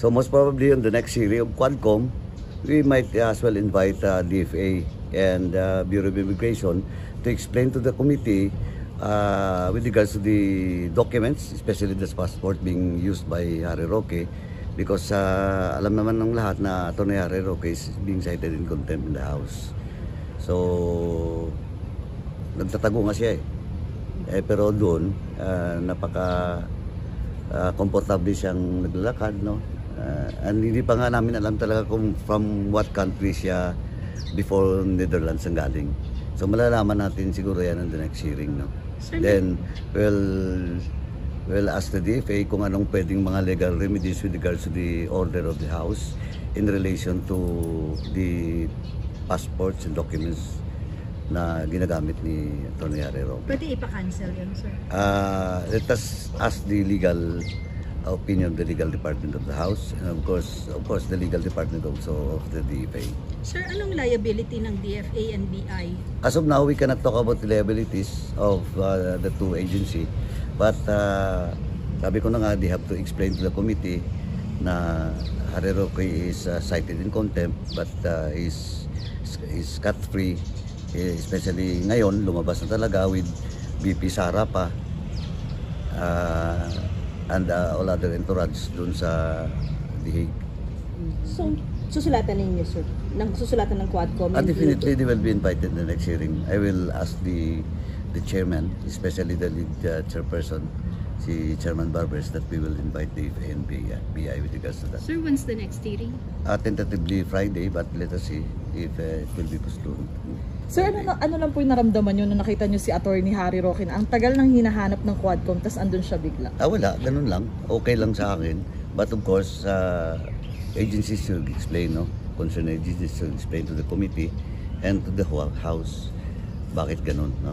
So most probably on the next hearing of Quadcom, we might as well invite DFA and Bureau of Immigration to explain to the committee with regards to the documents, especially the passport being used by Harry Roque, because alam naman ng lahat na Atty. Harry Roque is being cited in contempt in the House. So nagtatago nga siya pero doon napaka komportable siyang naglalakad, no? And hindi pa nga namin alam talaga kung from what country siya before Netherlands ang galing. So malalaman natin siguro yan in the next hearing, no? Then we'll ask the DFA kung anong pwedeng mga legal remedies with regards to the order of the House in relation to the passports and documents na ginagamit ni Atty. Harry Roque. Pwede ipa-cancel yun, sir? Let us ask the legal opinion of the legal department of the House, and of course the legal department also of the DFA. Sir, anong liability ng DFA and BI? As of now, we cannot talk about the liabilities of the two agency, but sabi ko na nga, they have to explain to the committee na Harry Roque is cited in contempt, but is scot-free, especially ngayon lumabas na talaga with BP Sara pa and all other entourage dun sa The Hague. So, susulatan ninyo, sir? Susulatan ng Quadcom? Definitely they will be invited in the next hearing. I will ask the chairman, especially the lead chairperson, si Chairman Barbers, that we will invite the DFA and BI with regards to that. Sir, when's the next hearing? Tentatively Friday, but let us see if it will be postponed. Sir, ano lang po yung naramdaman nyo nung nakita nyo si Atty. Harry Roque na ang tagal nang hinahanap ng Quadcom, tas andun siya bigla? Wala, ganun lang. Okay lang sa akin. But of course, agencies should explain, no? Concerned agencies should explain to the committee and to the House bakit ganun, no?